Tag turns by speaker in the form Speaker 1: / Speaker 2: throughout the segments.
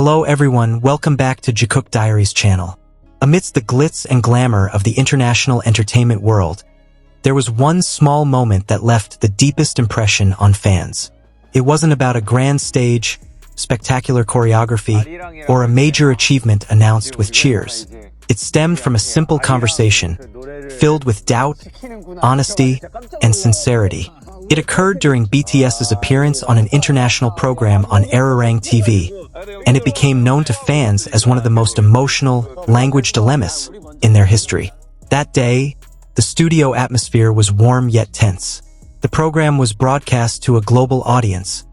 Speaker 1: Hello everyone, welcome back to Jikook Diaries channel. Amidst the glitz and glamour of the international entertainment world, there was one small moment that left the deepest impression on fans. It wasn't about a grand stage, spectacular choreography, or a major achievement announced with cheers. It stemmed from a simple conversation, filled with doubt, honesty, and sincerity. It occurred during BTS's appearance on an international program on ARIRANG TV, and it became known to fans as one of the most emotional language dilemmas in their history. That day, the studio atmosphere was warm yet tense. The program was broadcast to a global audience,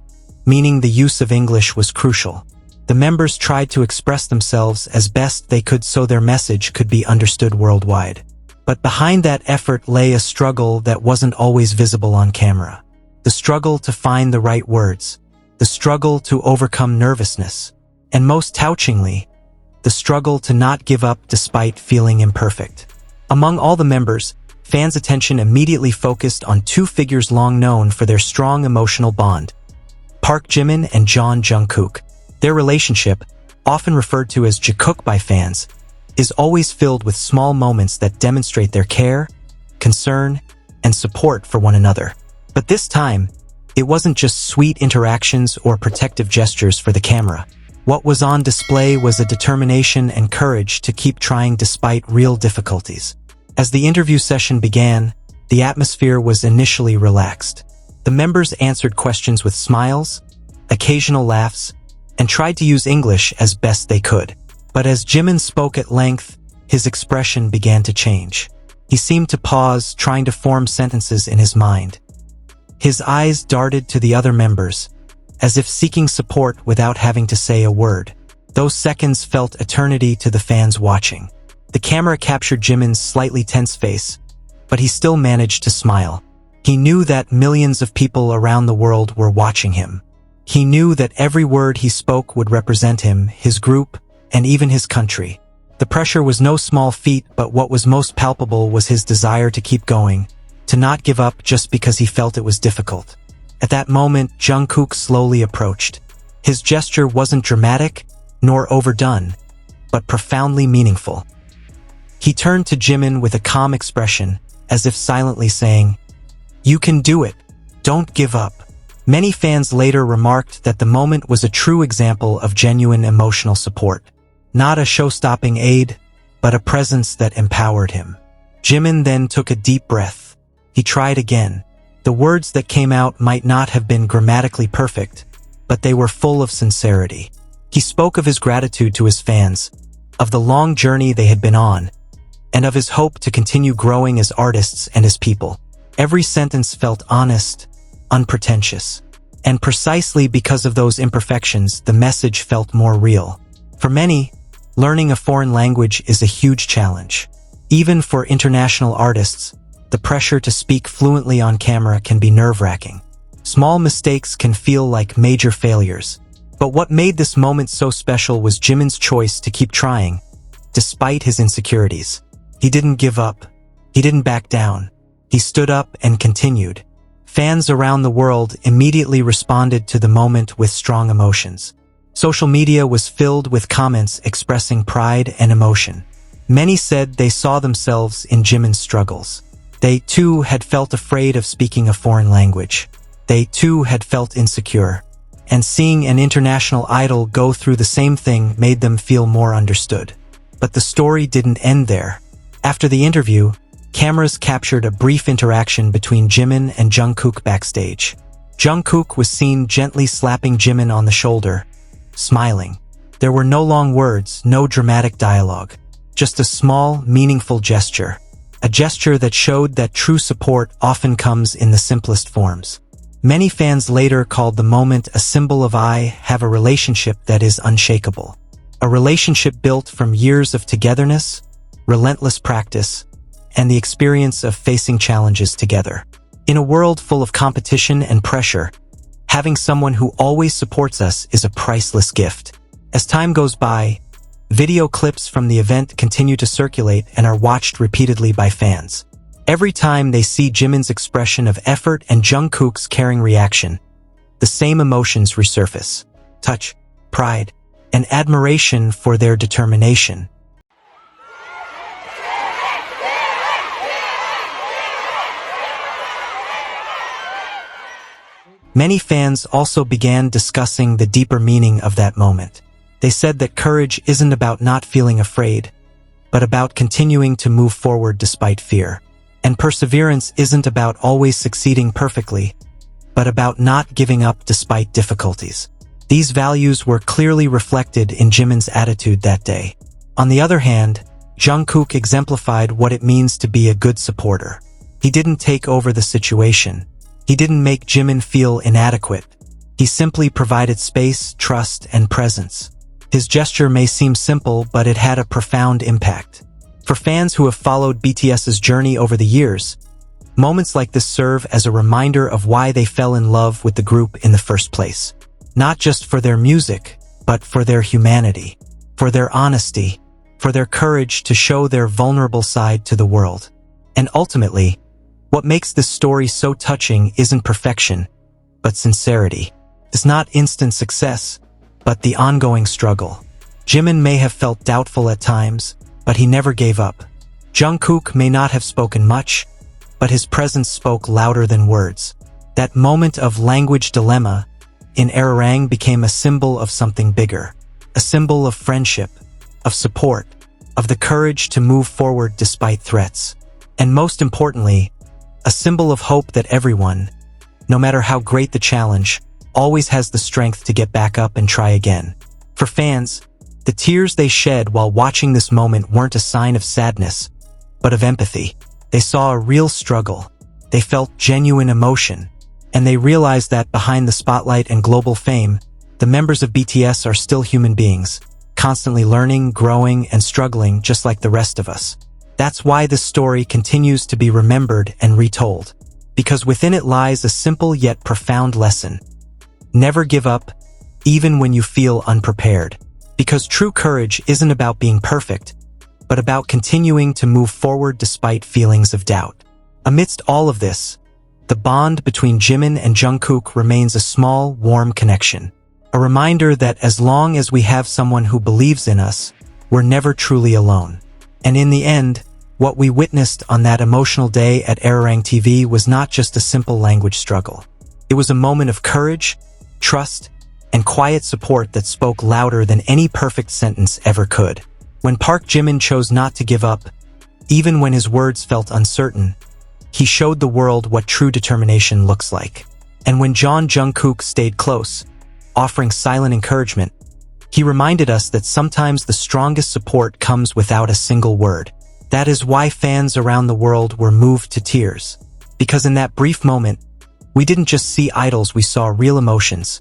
Speaker 1: meaning the use of English was crucial. The members tried to express themselves as best they could so their message could be understood worldwide. But behind that effort lay a struggle that wasn't always visible on camera. The struggle to find the right words, the struggle to overcome nervousness, and most touchingly, the struggle to not give up despite feeling imperfect. Among all the members, fans' attention immediately focused on two figures long known for their strong emotional bond: Park Jimin and Jungkook. Their relationship, often referred to as Jikook by fans, is always filled with small moments that demonstrate their care, concern, and support for one another. But this time, it wasn't just sweet interactions or protective gestures for the camera. What was on display was a determination and courage to keep trying despite real difficulties. As the interview session began, the atmosphere was initially relaxed. The members answered questions with smiles, occasional laughs, and tried to use English as best they could. But as Jimin spoke at length, his expression began to change. He seemed to pause, trying to form sentences in his mind. His eyes darted to the other members, as if seeking support without having to say a word. Those seconds felt eternity to the fans watching. The camera captured Jimin's slightly tense face, but he still managed to smile. He knew that millions of people around the world were watching him. He knew that every word he spoke would represent him, his group, and even his country. The pressure was no small feat, but what was most palpable was his desire to keep going, to not give up just because he felt it was difficult. At that moment, Jungkook slowly approached. His gesture wasn't dramatic, nor overdone, but profoundly meaningful. He turned to Jimin with a calm expression, as if silently saying, "You can do it. Don't give up." Many fans later remarked that the moment was a true example of genuine emotional support. Not a show-stopping aid, but a presence that empowered him. Jimin then took a deep breath. He tried again. The words that came out might not have been grammatically perfect, but they were full of sincerity. He spoke of his gratitude to his fans, of the long journey they had been on, and of his hope to continue growing as artists and as people. Every sentence felt honest, unpretentious. And precisely because of those imperfections, the message felt more real. For many, learning a foreign language is a huge challenge. Even for international artists, the pressure to speak fluently on camera can be nerve-wracking. Small mistakes can feel like major failures. But what made this moment so special was Jimin's choice to keep trying, despite his insecurities. He didn't give up. He didn't back down. He stood up and continued. Fans around the world immediately responded to the moment with strong emotions. Social media was filled with comments expressing pride and emotion. Many said they saw themselves in Jimin's struggles. They too had felt afraid of speaking a foreign language. They too had felt insecure. And seeing an international idol go through the same thing made them feel more understood. But the story didn't end there. After the interview, cameras captured a brief interaction between Jimin and Jungkook backstage. Jungkook was seen gently slapping Jimin on the shoulder, smiling. There were no long words, no dramatic dialogue, just a small, meaningful gesture. A gesture that showed that true support often comes in the simplest forms. Many fans later called the moment a symbol of "I have a relationship that is unshakable." A relationship built from years of togetherness, relentless practice, and the experience of facing challenges together. In a world full of competition and pressure, having someone who always supports us is a priceless gift. As time goes by, video clips from the event continue to circulate and are watched repeatedly by fans. Every time they see Jimin's expression of effort and Jungkook's caring reaction, the same emotions resurface: touch, pride, and admiration for their determination. Many fans also began discussing the deeper meaning of that moment. They said that courage isn't about not feeling afraid, but about continuing to move forward despite fear. And perseverance isn't about always succeeding perfectly, but about not giving up despite difficulties. These values were clearly reflected in Jimin's attitude that day. On the other hand, Jungkook exemplified what it means to be a good supporter. He didn't take over the situation. He didn't make Jimin feel inadequate. He simply provided space, trust, and presence. His gesture may seem simple, but it had a profound impact. For fans who have followed BTS's journey over the years, moments like this serve as a reminder of why they fell in love with the group in the first place. Not just for their music, but for their humanity, for their honesty, for their courage to show their vulnerable side to the world. And ultimately, what makes this story so touching isn't perfection, but sincerity. It's not instant success, but the ongoing struggle. Jimin may have felt doubtful at times, but he never gave up. Jungkook may not have spoken much, but his presence spoke louder than words. That moment of language dilemma in ARIRANG became a symbol of something bigger, a symbol of friendship, of support, of the courage to move forward despite threats. And most importantly, a symbol of hope that everyone, no matter how great the challenge, always has the strength to get back up and try again. For fans, the tears they shed while watching this moment weren't a sign of sadness, but of empathy. They saw a real struggle, they felt genuine emotion, and they realized that behind the spotlight and global fame, the members of BTS are still human beings, constantly learning, growing, and struggling just like the rest of us. That's why this story continues to be remembered and retold, because within it lies a simple yet profound lesson. Never give up, even when you feel unprepared. Because true courage isn't about being perfect, but about continuing to move forward despite feelings of doubt. Amidst all of this, the bond between Jimin and Jungkook remains a small, warm connection. A reminder that as long as we have someone who believes in us, we're never truly alone. And in the end, what we witnessed on that emotional day at ARIRANG TV was not just a simple language struggle. It was a moment of courage, trust, and quiet support that spoke louder than any perfect sentence ever could. When Park Jimin chose not to give up, even when his words felt uncertain, he showed the world what true determination looks like. And when Jungkook stayed close, offering silent encouragement, he reminded us that sometimes the strongest support comes without a single word. That is why fans around the world were moved to tears. Because in that brief moment, we didn't just see idols, we saw real emotions,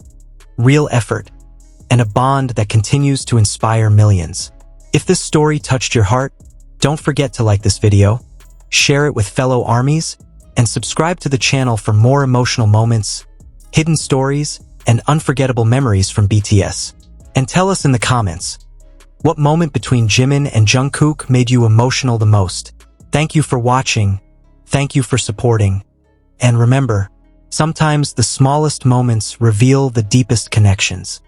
Speaker 1: real effort, and a bond that continues to inspire millions. If this story touched your heart, don't forget to like this video, share it with fellow ARMYs, and subscribe to the channel for more emotional moments, hidden stories, and unforgettable memories from BTS. And tell us in the comments, what moment between Jimin and Jungkook made you emotional the most? Thank you for watching, thank you for supporting, and remember, sometimes the smallest moments reveal the deepest connections.